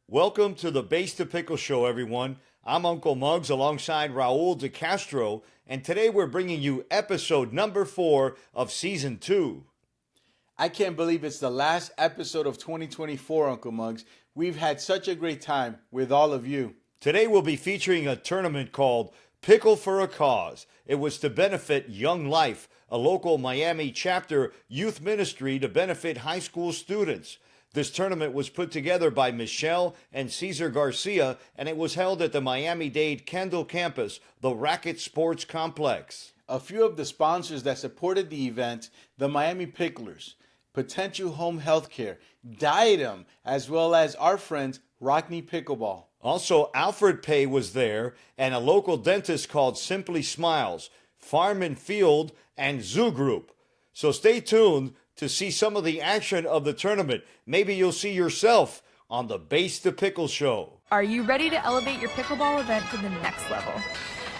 Welcome to the Base to Pickle Show, everyone. I'm Uncle Muggs alongside Raul de Castro, and today we're bringing you episode number 4 of season 2. I can't believe it's the last episode of 2024, Uncle Muggs. We've had such a great time with all of you. Today we'll be featuring a tournament called Pickle for a Cause. It was to benefit Young Life, a local Miami chapter youth ministry to benefit high school students. This tournament was put together by Michelle and Cesar Garcia, and it was held at the Miami Dade Kendall campus, the Racket Sports Complex. A few of the sponsors that supported the event, the Miami Picklers, Potential Home Healthcare, Diadem, as well as our friends, Rockney Pickleball. Also, Alfred Pay was there, and a local dentist called Simply Smiles, Farm and Field, and Zoo Group. So stay tuned to see some of the action of the tournament. Maybe you'll see yourself on the Base to Pickle Show. Are you ready to elevate your pickleball event to the next level?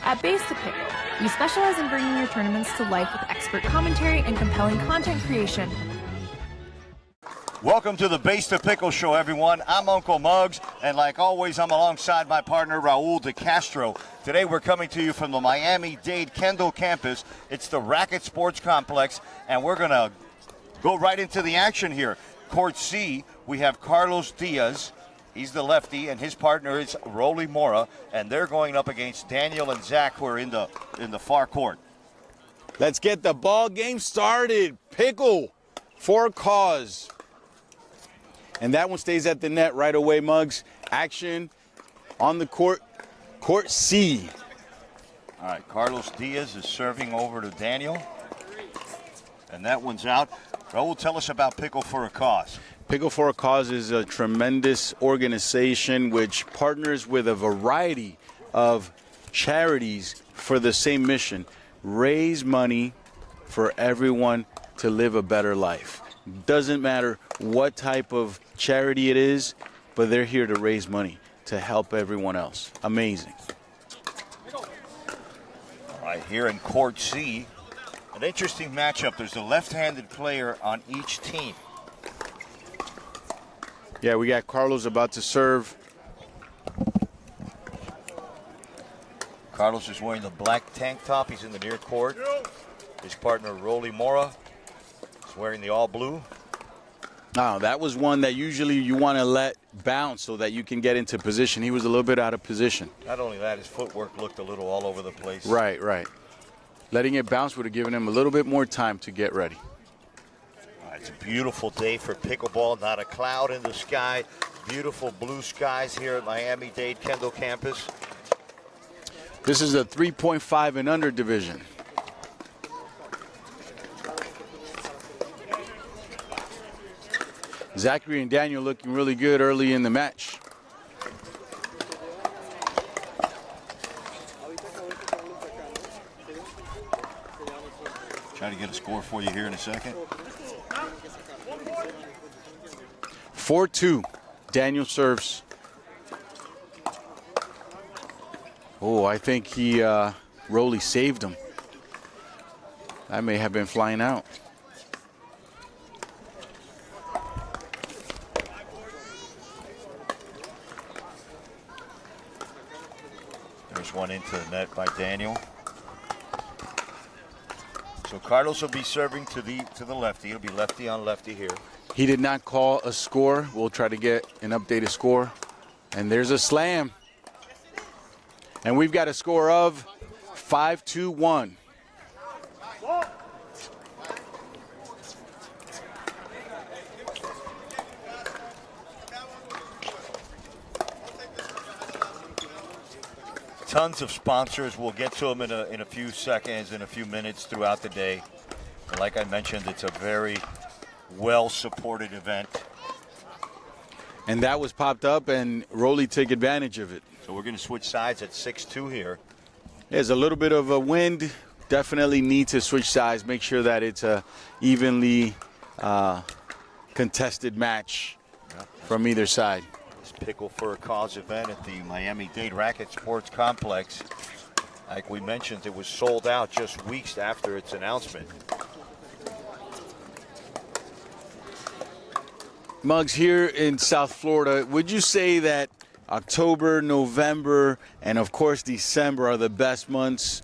At Base to Pickle, we specialize in bringing your tournaments to life with expert commentary and compelling content creation. Welcome to the Base to Pickle Show, everyone. I'm Uncle Muggs, and like always, I'm alongside my partner, Raul de Castro. Today, we're coming to you from the Miami Dade Kendall campus. It's the Racket Sports Complex, and we're going to go right into the action here. Court C, we have Carlos Diaz. He's the lefty, and his partner is Raul Mora, and they're going up against Daniel and Zach, who are in the far court. Let's get the ball game started. Pickle for a cause. And that one stays at the net right away, Muggs. Action on the court. Court C. All right, Carlos Diaz is serving over to Daniel. And that one's out. Raul, tell us about Pickle for a Cause. Pickle for a Cause is a tremendous organization which partners with a variety of charities for the same mission. Raise money for everyone to live a better life. Doesn't matter what type of charity it is, but they're here to raise money to help everyone else. Amazing. All right, here in Court C, an interesting matchup. There's a left-handed player on each team. Yeah, we got Carlos about to serve. Carlos is wearing the black tank top. He's in the near court. His partner, Raul Mora, is wearing the all blue. Now, that was one that usually you want to let bounce so that you can get into position. He was a little bit out of position. Not only that, his footwork looked a little all over the place. Right. Letting it bounce would have given him a little bit more time to get ready. It's a beautiful day for pickleball. Not a cloud in the sky. Beautiful blue skies here at Miami Dade Kendall campus. This is a 3.5 and under division. Zachary and Daniel looking really good early in the match. Trying to get a score for you here in a second. 4-2. Daniel serves. Oh, I think Rolly saved him. That may have been flying out. There's one into the net by Daniel. So Carlos will be serving to the lefty. It'll be lefty on lefty here. He did not call a score. We'll try to get an updated score. And there's a slam. And we've got a score of 5-2-1. Tons of sponsors. We'll get to them in a few seconds, in a few minutes throughout the day. And like I mentioned, it's a very well-supported event. And that was popped up, and Rolly took advantage of it. So we're going to switch sides at 6-2 here. There's a little bit of a wind. Definitely need to switch sides. Make sure that it's a evenly contested match from either side. This Pickle for a Cause event at the Miami Dade Racket Sports Complex. Like we mentioned, it was sold out just weeks after its announcement. Muggs, here in South Florida, would you say that October, November, and of course December are the best months,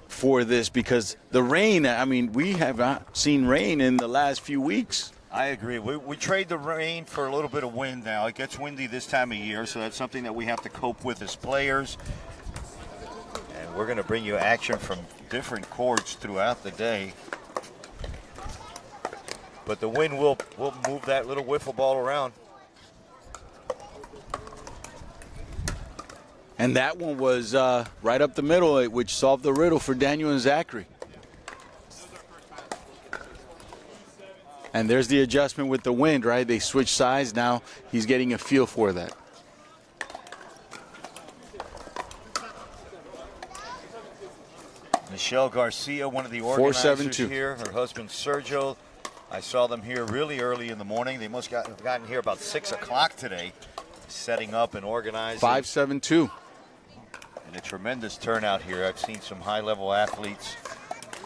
for this? Because the rain, I mean, we have not seen rain in the last few weeks. I agree. We trade the rain for a little bit of wind now. It gets windy this time of year, so that's something that we have to cope with as players. And we're going to bring you action from different courts throughout the day. But the wind will move that little wiffle ball around. And that one was right up the middle, which solved the riddle for Daniel and Zachary. And there's the adjustment with the wind, right? They switch sides. Now he's getting a feel for that. Michelle Garcia, one of the organizers 4-7-2 here. Her husband, Sergio. I saw them here really early in the morning. They must have gotten here about 6 o'clock today, setting up and organizing. 5-7-2. And a tremendous turnout here. I've seen some high-level athletes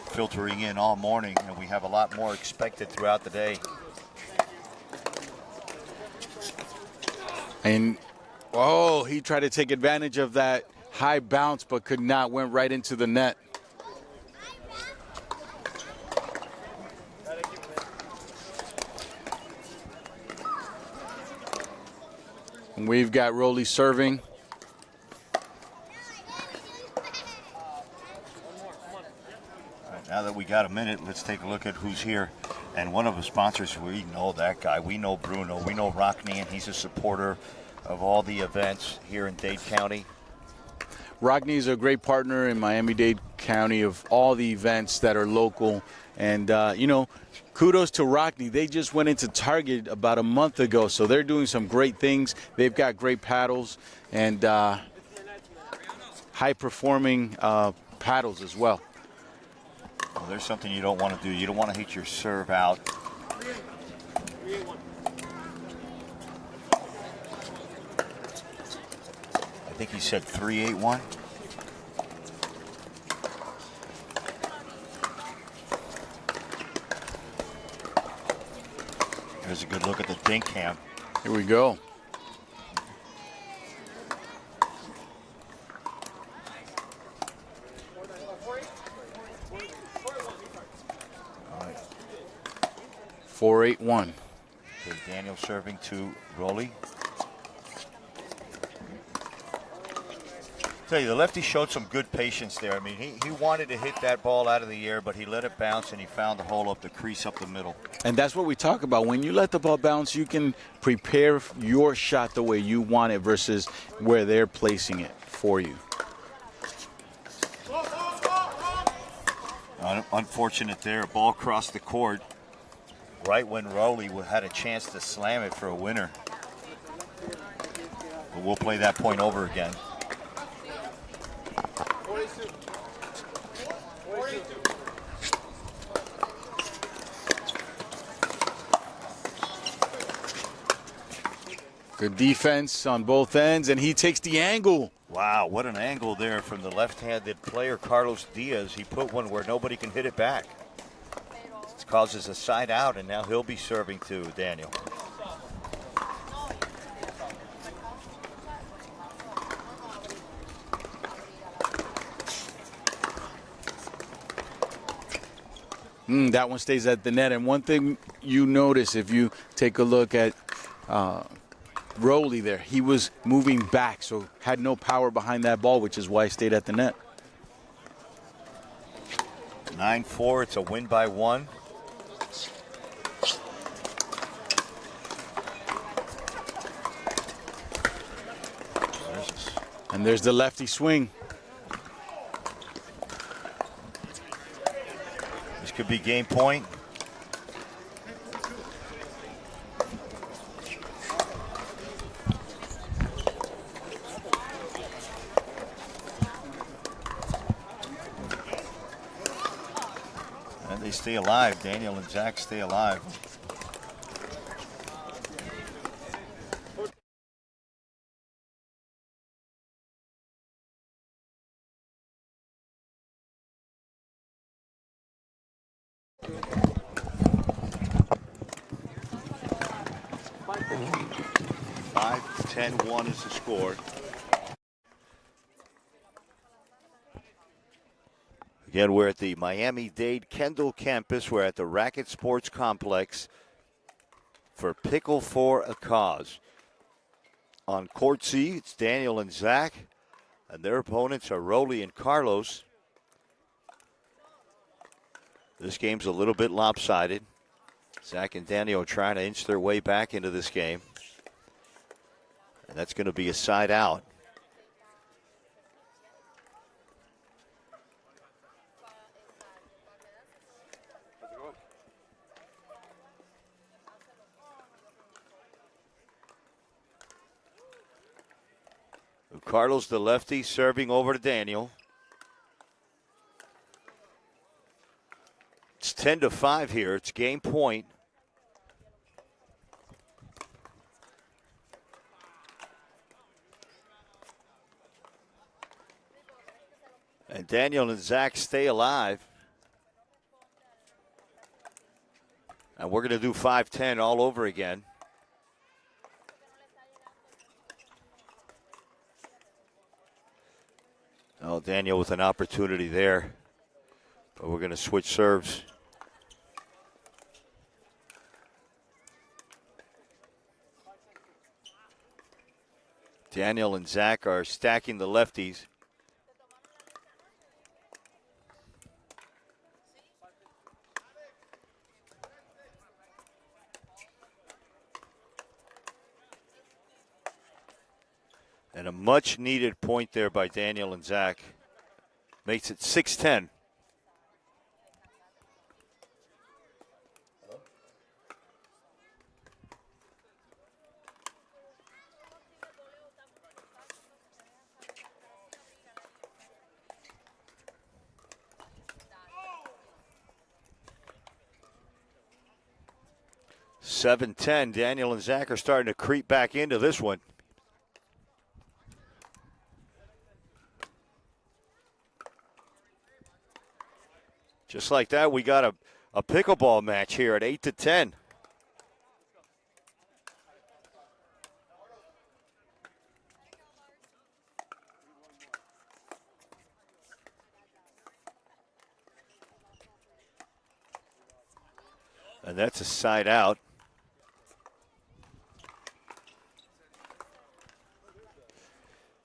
filtering in all morning, and we have a lot more expected throughout the day. And, he tried to take advantage of that high bounce, but could not, went right into the net. And we've got Raul serving. Now that we got a minute, let's take a look at who's here. And one of the sponsors, we know that guy. We know Bruno. We know Rockney, and he's a supporter of all the events here in Dade County. Rockney is a great partner in Miami-Dade County of all the events that are local. And, kudos to Rockney. They just went into Target about a month ago, so they're doing some great things. They've got great paddles and high-performing paddles as well. Well, there's something you don't want to do. You don't want to hit your serve out. I think he said 3-8-1. There's a good look at the dink cam. Here we go. All right. 4-8-1. Okay, Daniel serving to Raul. Tell you, the lefty showed some good patience there. I mean, he wanted to hit that ball out of the air, but he let it bounce, and he found the hole up the crease up the middle. And that's what we talk about. When you let the ball bounce, you can prepare your shot the way you want it versus where they're placing it for you. Unfortunate there. Ball crossed the court right when Raul had a chance to slam it for a winner. But we'll play that point over again. Good defense on both ends, and he takes the angle. Wow, what an angle there from the left-handed player, Carlos Diaz. He put one where nobody can hit it back. It causes a side out, and now he'll be serving to Daniel. That one stays at the net. And one thing you notice if you take a look at Raul there, he was moving back, so had no power behind that ball, which is why he stayed at the net. 9-4, it's a win by one. And there's the lefty swing. This could be game point. And they stay alive. Daniel and Zach stay alive. 5-10-1 is the score. Again, we're at the Miami Dade Kendall campus. We're at the Racket Sports Complex for Pickle for a Cause. On court C, it's Daniel and Zach, and their opponents are Raul and Carlos. This game's a little bit lopsided. Zach and Daniel are trying to inch their way back into this game. And that's going to be a side out. Carlos, the lefty, serving over to Daniel. It's 10-5 here. It's game point. And Daniel and Zach stay alive. And we're going to do 5-10 all over again. Oh, Daniel with an opportunity there. But we're going to switch serves. Daniel and Zach are stacking the lefties. And a much-needed point there by Daniel and Zach. Makes it 6-10. (7-10). Daniel and Zach are starting to creep back into this one. Just like that, we got a pickleball match here at 8-10. And that's a side out.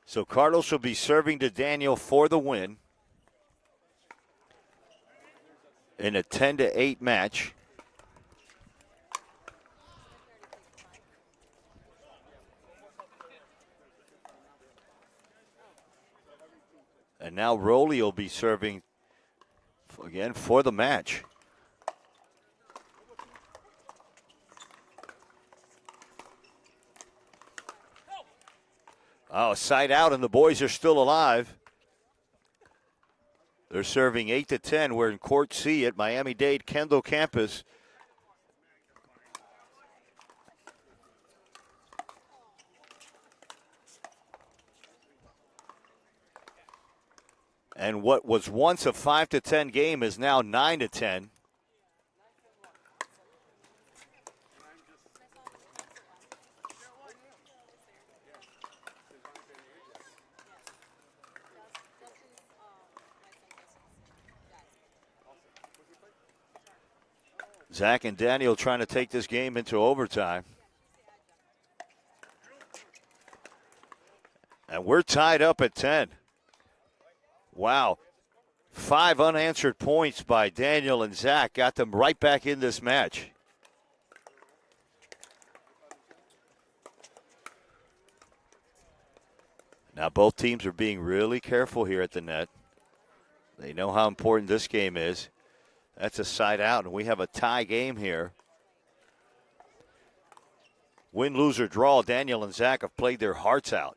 So Carlos will be serving to Daniel for the win in a 10-8 match. And now Raul will be serving again for the match. Oh, side out, and the boys are still alive. They're serving 8-10. We're in Court C at Miami Dade Kendall campus. And what was once a 5-10 game is now 9-10. Zach and Daniel trying to take this game into overtime. And we're tied up at 10. Wow. 5 unanswered points by Daniel and Zach got them right back in this match. Now both teams are being really careful here at the net. They know how important this game is. That's a side out, and we have a tie game here. Win, lose, or draw, Daniel and Zach have played their hearts out.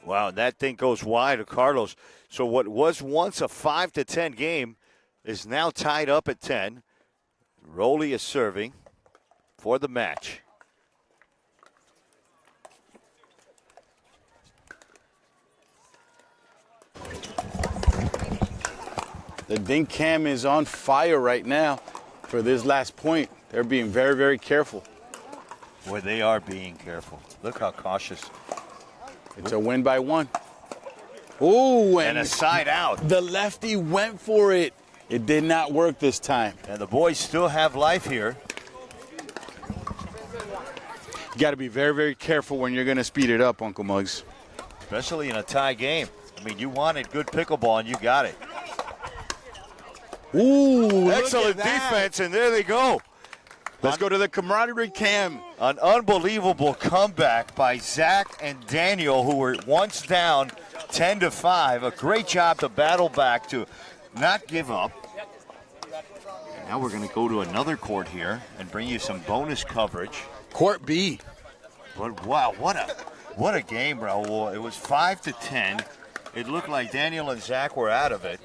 Wow, and that thing goes wide to Carlos. So what was once a 5-10 game is now tied up at 10. Raul is serving for the match. The Dink Cam is on fire right now for this last point. They're being very, very careful. Boy, they are being careful. Look how cautious. It's a win by one. Ooh, And a side out. the lefty went for it. It did not work this time. And the boys still have life here. You got to be very, very careful when you're going to speed it up, Uncle Muggs. Especially in a tie game. I mean, you wanted good pickleball, and you got it. Ooh, Excellent defense, and there they go. Let's go to the camaraderie cam. An unbelievable comeback by Zach and Daniel, who were once down 10-5. A great job to battle back, to not give up. And now we're going to go to another court here and bring you some bonus coverage. Court B. But wow, what a game, Raul. It was 5-10. It looked like Daniel and Zach were out of it.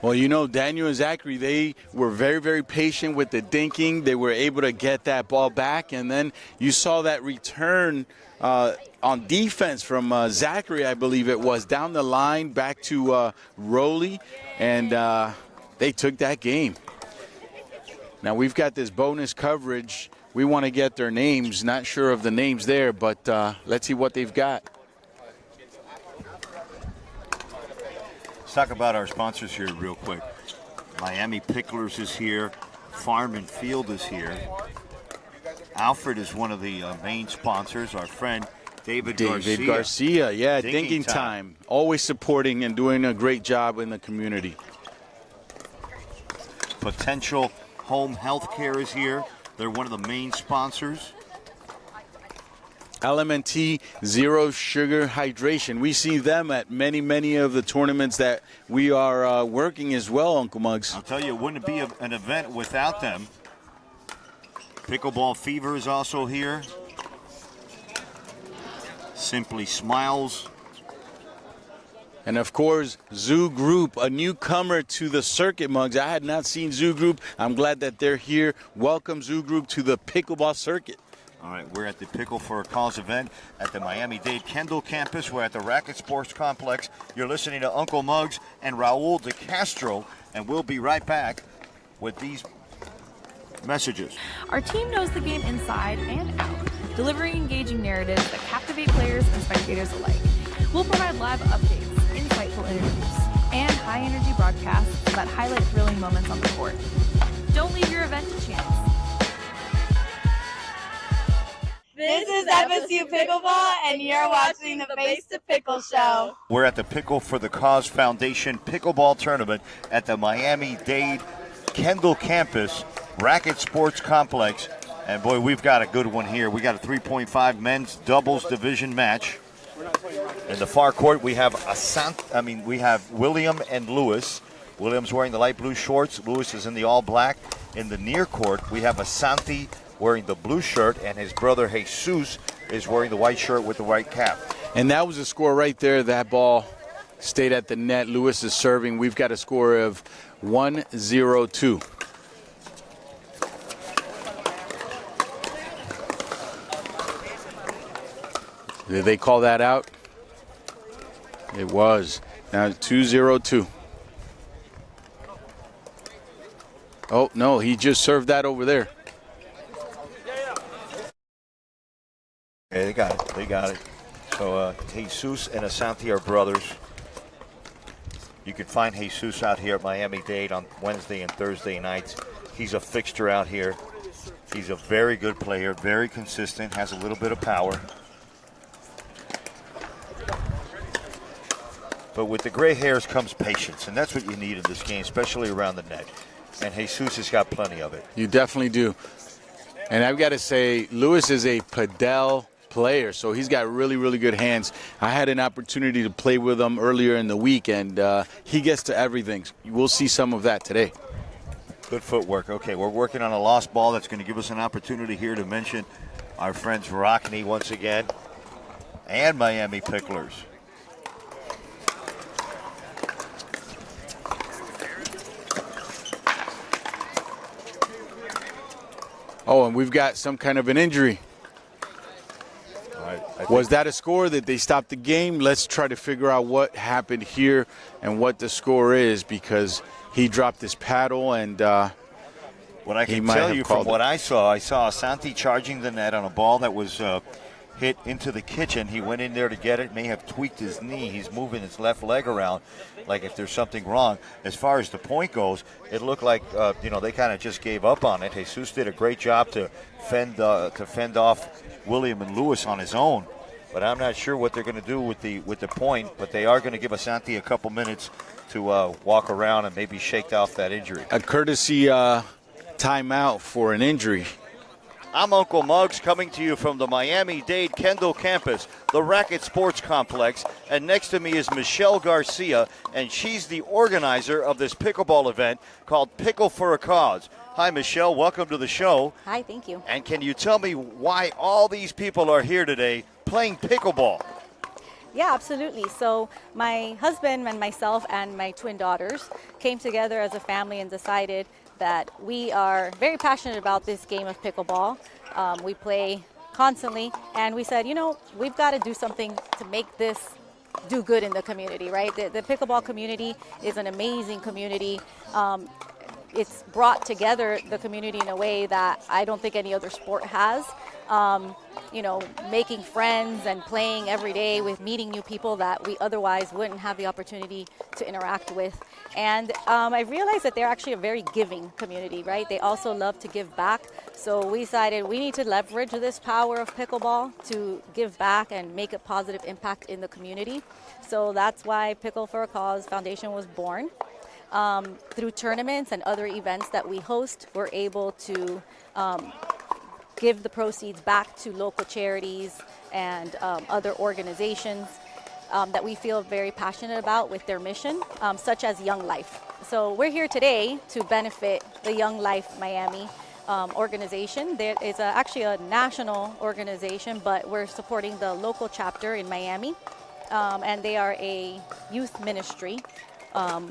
Well, you know, Daniel and Zachary, they were very, very patient with the dinking. They were able to get that ball back, and then you saw that return on defense from Zachary, I believe it was, down the line back to Raul, and they took that game. Now we've got this bonus coverage. We want to get their names. Not sure of the names there, but let's see what they've got. Let's talk about our sponsors here real quick. Miami Picklers is here. Farm and Field is here. Alfred is one of the main sponsors. Our friend David Garcia, yeah, Dinking Dinking Time. Always supporting and doing a great job in the community. Potential Home Health Care is here. They're one of the main sponsors. LMNT Zero Sugar Hydration. We see them at many of the tournaments that we are working as well, Uncle Muggs. I'll tell you, it wouldn't be an event without them. Pickleball Fever is also here. Simply Smiles. And of course, Zoo Group, a newcomer to the circuit, Muggs. I had not seen Zoo Group. I'm glad that they're here. Welcome, Zoo Group, to the pickleball circuit. All right, we're at the Pickle for a Cause event at the Miami Dade Kendall campus. We're at the Racket Sports Complex. You're listening to Uncle Muggs and Raul de Castro, and we'll be right back with these messages. Our team knows the game inside and out, delivering engaging narratives that captivate players and spectators alike. We'll provide live updates, insightful interviews, and high-energy broadcasts that highlight thrilling moments on the court. Don't leave your event to chance. This is FSU Pickleball, and you're watching the Face to Pickle Show. We're at the Pickle for the Cause Foundation Pickleball Tournament at the Miami Dade Kendall campus, Racket Sports Complex. And boy, we've got a good one here. We got a 3.5 men's doubles division match. In the far court, we have William and Lewis. William's wearing the light blue shorts. Lewis is in the all black. In the near court, we have Asante wearing the blue shirt, and his brother Jesus is wearing the white shirt with the white cap. And that was a score right there. That ball stayed at the net. Lewis is serving. We've got a score of 1-0-2. Did they call that out? It was. Now 2-0-2. Oh, no, he just served that over there. Yeah, they got it. They got it. So Jesus and Asante are brothers. You can find Jesus out here at Miami-Dade on Wednesday and Thursday nights. He's a fixture out here. He's a very good player, very consistent, has a little bit of power. But with the gray hairs comes patience, and that's what you need in this game, especially around the net. And Jesus has got plenty of it. You definitely do. And I've got to say, Lewis is a Padel player, so he's got really good hands. I had an opportunity to play with him earlier in the week, and he gets to everything. We'll see some of that today. Good footwork. Okay, we're working on a lost ball. That's going to give us an opportunity here to mention our friends Rockney once again and Miami Picklers. Oh, and we've got some kind of an injury. Was that a score that they stopped the game? Let's try to figure out what happened here and what the score is, because he dropped his paddle and what I can tell you from what I saw Asante charging the net on a ball that was hit into the kitchen. He went in there to get it, may have tweaked his knee. He's moving his left leg around like if there's something wrong. As far as the point goes, it looked like they kind of just gave up on it. Jesus did a great job to fend off William and Lewis on his own. But I'm not sure what they're going to do with the point. But they are going to give Asante a couple minutes to walk around and maybe shake off that injury. A courtesy timeout for an injury. I'm Uncle Muggs, coming to you from the Miami Dade Kendall campus, the Racket Sports Complex, and next to me is Michelle Garcia, and she's the organizer of this pickleball event called Pickle for a Cause. Hi, Michelle. Welcome to the show. Hi, thank you. And can you tell me why all these people are here today playing pickleball? Yeah, absolutely. So my husband and myself and my twin daughters came together as a family and decided that we are very passionate about this game of pickleball. We play constantly, and we said, we've got to do something to make this do good in the community, right? The pickleball community is an amazing community. It's brought together the community in a way that I don't think any other sport has. Making friends and playing every day with meeting new people that we otherwise wouldn't have the opportunity to interact with. And I realized that they're actually a very giving community, right? They also love to give back. So we decided we need to leverage this power of pickleball to give back and make a positive impact in the community. So that's why Pickle for a Cause Foundation was born. Through tournaments and other events that we host, we're able to give the proceeds back to local charities and other organizations that we feel very passionate about with their mission, such as Young Life. So we're here today to benefit the Young Life Miami organization. There is actually a national organization, but we're supporting the local chapter in Miami, and they are a youth ministry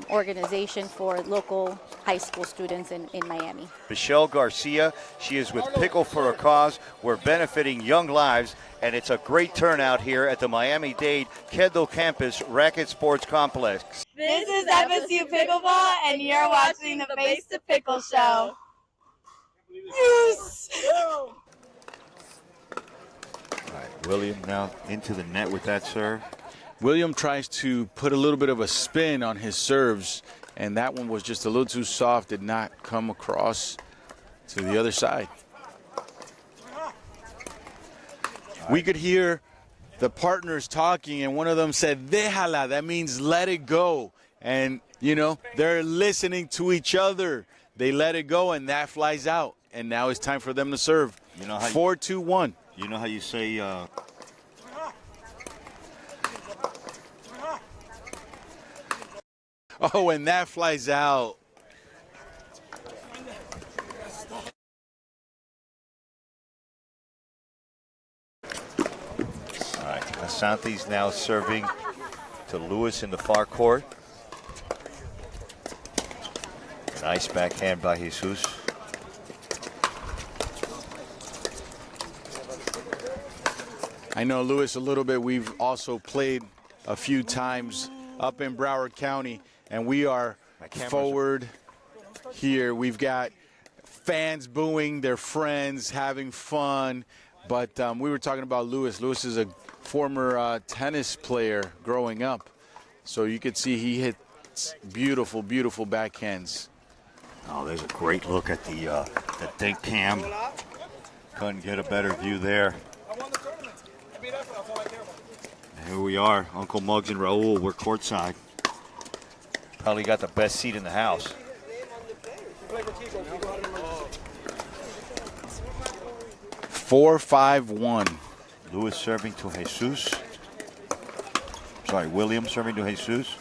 organization for local high school students in Miami. Michelle Garcia, she is with Pickle for a Cause. We're benefiting young lives, and it's a great turnout here at the Miami Dade Kendall campus Racket Sports Complex. This is FSU Pickleball, and you're watching the Face to Pickle Show. Yes! All right, William now into the net with that serve. William tries to put a little bit of a spin on his serves, and that one was just a little too soft, did not come across to the other side. We could hear the partners talking, and one of them said, déjala, that means let it go. And, they're listening to each other. They let it go, and that flies out. And now it's time for them to serve. 4-2-1. You know how you say oh, and that flies out. All right, Asante's now serving to Lewis in the far court. Nice backhand by Jesus. I know Lewis a little bit. We've also played a few times up in Broward County, and we are forward here. We've got fans booing, their friends having fun. But we were talking about Lewis. Lewis is a former tennis player growing up. So you could see he hits beautiful, beautiful backhands. Oh, there's a great look at the dink cam. Couldn't get a better view there. Here we are, Uncle Muggs and Raul. We're courtside. Probably got the best seat in the house. Four, 5-1. Lewis serving to Jesus. Sorry, William serving to Jesus.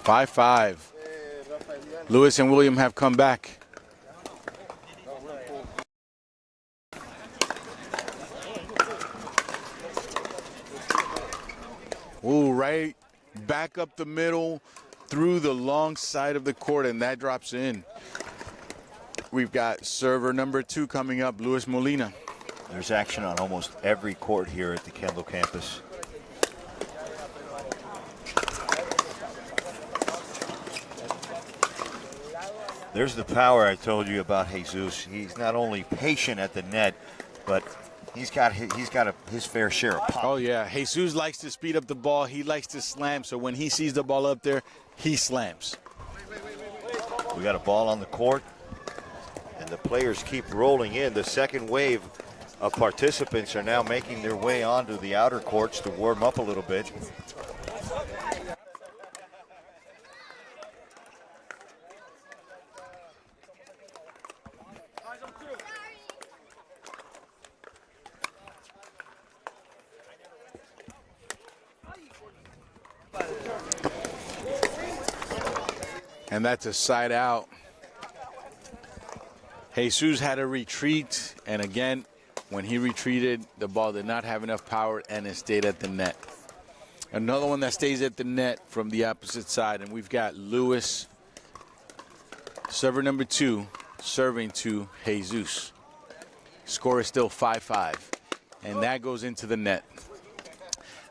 Five. Lewis and William have come back. Ooh, right back up the middle, through the long side of the court, and that drops in. We've got server number 2 coming up, Luis Molina. There's action on almost every court here at the Kendall campus. There's the power I told you about Jesus. He's not only patient at the net, but he's got his fair share of pop. Oh, yeah. Jesus likes to speed up the ball. He likes to slam, so when he sees the ball up there, he slams. We got a ball on the court, and the players keep rolling in. The second wave of participants are now making their way onto the outer courts to warm up a little bit. And that's a side out. Jesus had a retreat, and again, when he retreated, the ball did not have enough power, and it stayed at the net. Another one that stays at the net from the opposite side, and we've got Luis, server number 2, serving to Jesus. Score is still 5-5, and that goes into the net.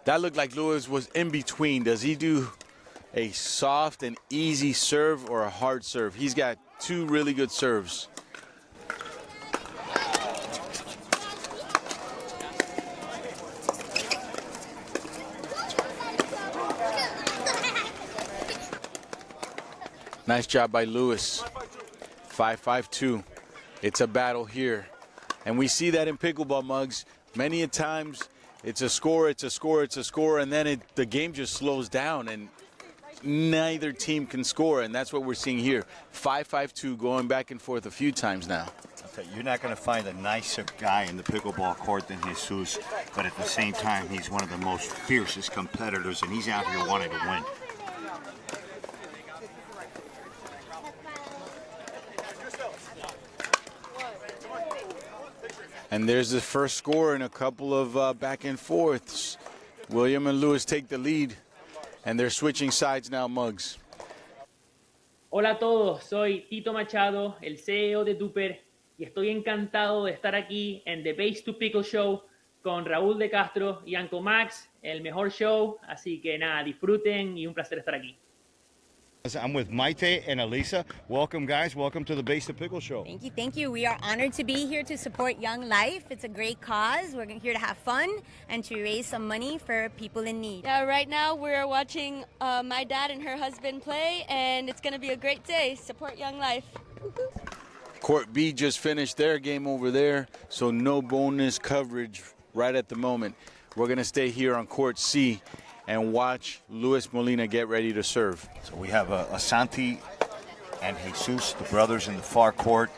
That looked like Luis was in between. Does he do a soft and easy serve or a hard serve? He's got 2 really good serves. Nice job by Luis. 5-5-2. It's a battle here. And we see that in pickleball, Mugs. Many a times it's a score, it's a score, it's a score, and then the game just slows down and neither team can score, and that's what we're seeing here. 5-5-2 going back and forth a few times now. Okay, you're not going to find a nicer guy in the pickleball court than Jesus, but at the same time, he's one of the most fiercest competitors, and he's out here wanting to win. And there's the first score in a couple of back and forths. William and Luis take the lead, and they're switching sides now, Mugs. Hola a todos, soy Tito Machado, el CEO de Duper, y estoy encantado de estar aquí en The Base to Pickle Show con Raúl de Castro y Uncle Max, el mejor show, así que nada, disfruten y un placer estar aquí. I'm with Maite and Elisa. Welcome, guys. Welcome to the Base to Pickle Show. Thank you, thank you. We are honored to be here to support Young Life. It's a great cause. We're here to have fun and to raise some money for people in need. Yeah, right now we're watching my dad and her husband play, and it's going to be a great day. Support Young Life. Court B just finished their game over there, so no bonus coverage right at the moment. We're going to stay here on Court C and watch Luis Molina get ready to serve. So we have Asante and Jesus, the brothers in the far court.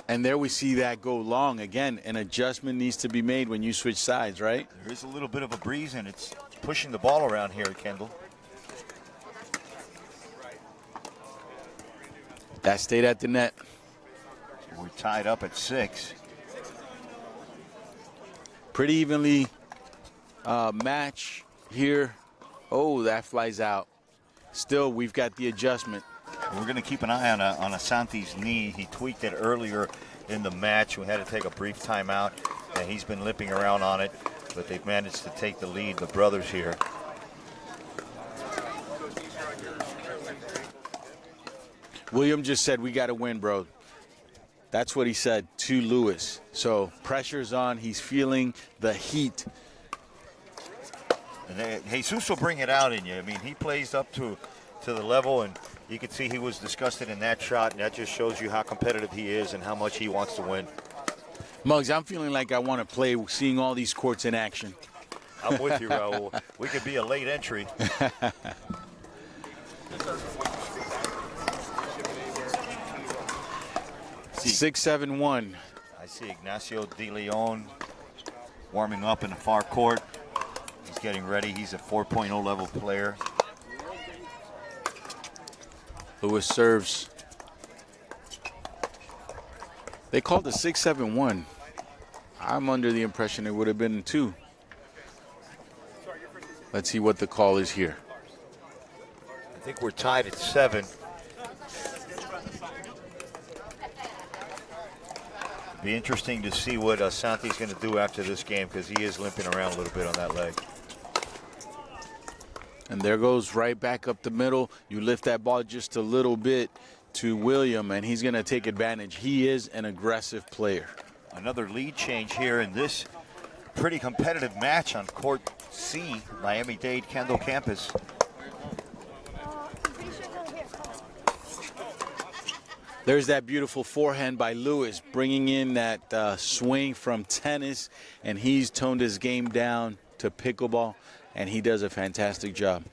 And there we see that go long. Again, an adjustment needs to be made when you switch sides, right? There is a little bit of a breeze, and it's pushing the ball around here at Kendall. That stayed at the net. So we're tied up at 6. Pretty evenly match here. Oh, that flies out. Still, we've got the adjustment. We're going to keep an eye on Asante's knee. He tweaked it earlier in the match. We had to take a brief timeout, and he's been limping around on it, but they've managed to take the lead, the brothers here. William just said, we got to win, bro. That's what he said to Luis. So pressure's on. He's feeling the heat. And Jesus will bring it out in you. I mean, he plays up to the level, and you can see he was disgusted in that shot, and that just shows you how competitive he is and how much he wants to win. Muggs, I'm feeling like I want to play seeing all these courts in action. I'm with you, Raul. We could be a late entry. 6-7-1. I see Ignacio De Leon warming up in the far court. He's getting ready. He's a 4.0 level player. Luis serves. They called it 6-7-1. I'm under the impression it would have been 2. Let's see what the call is here. I think we're tied at 7. Be interesting to see what Santi's going to do after this game, because he is limping around a little bit on that leg. And there goes right back up the middle. You lift that ball just a little bit to William, and he's going to take advantage. He is an aggressive player. Another lead change here in this pretty competitive match on Court C, Miami Dade Kendall campus. There's that beautiful forehand by Lewis, bringing in that swing from tennis, and he's toned his game down to pickleball, and he does a fantastic job.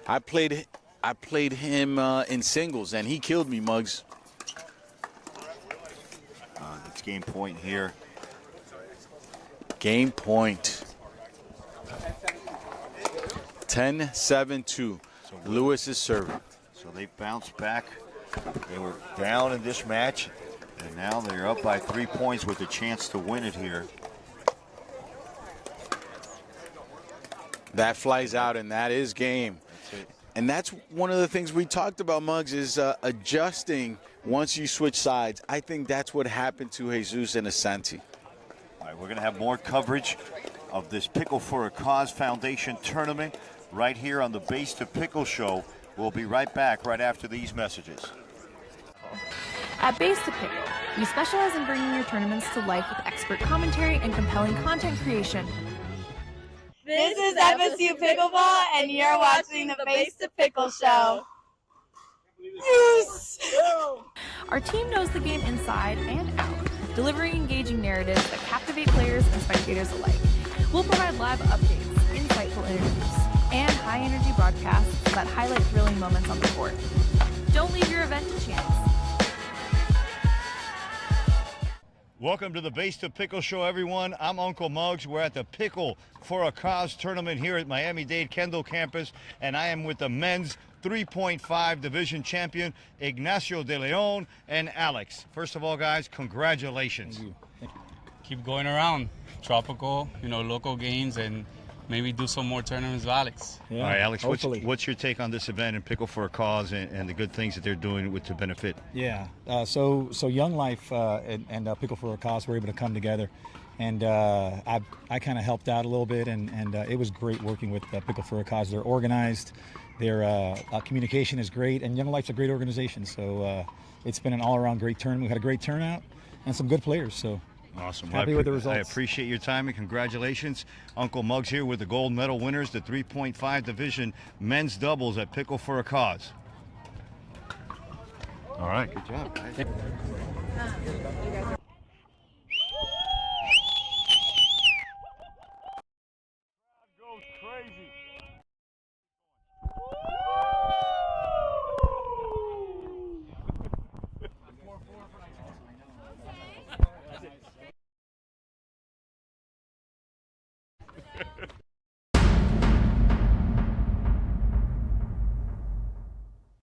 I played him in singles, and he killed me, Muggs. It's game point here. Game point. 10-7-2. Lewis is serving. So they bounced back. They were down in this match, and now they're up by 3 points with a chance to win it here. That flies out, and that is game. And that's one of the things we talked about, Muggs, is adjusting once you switch sides. I think that's what happened to Jesus and Asante. All right, we're going to have more coverage of this Pickle for a Cause Foundation tournament right here on the Base to Pickle Show. We'll be right back right after these messages. At Base to Pickle, we specialize in bringing your tournaments to life with expert commentary and compelling content creation. This is FSU Pickleball, and you're watching the Base to Pickle Show. Yes! Our team knows the game inside and out, delivering engaging narratives that captivate players and spectators alike. We'll provide live updates, insightful interviews, and high-energy broadcasts that highlight thrilling moments on the court. Don't leave your event to chance. Welcome to the Base to Pickle Show, everyone. I'm Uncle Muggs. We're at the Pickle for a Cause tournament here at Miami Dade Kendall campus, and I am with the men's 3.5 division champion, Ignacio De Leon and Alex. First of all, guys, congratulations. Thank you. Keep going around. Tropical, local games, and maybe do some more tournaments with Alex. Yeah, all right, Alex, what's your take on this event and Pickle for a Cause and the good things that they're doing to benefit? Yeah, so Young Life and Pickle for a Cause were able to come together, and I kind of helped out a little bit, and it was great working with Pickle for a Cause. They're organized, their communication is great, and Young Life's a great organization, so it's been an all-around great tournament. We had a great turnout and some good players, so. Awesome. Happy with the results. I appreciate your time and congratulations. Uncle Muggs here with the gold medal winners, the 3.5 division men's doubles at Pickle for a Cause. All right, good job, guys.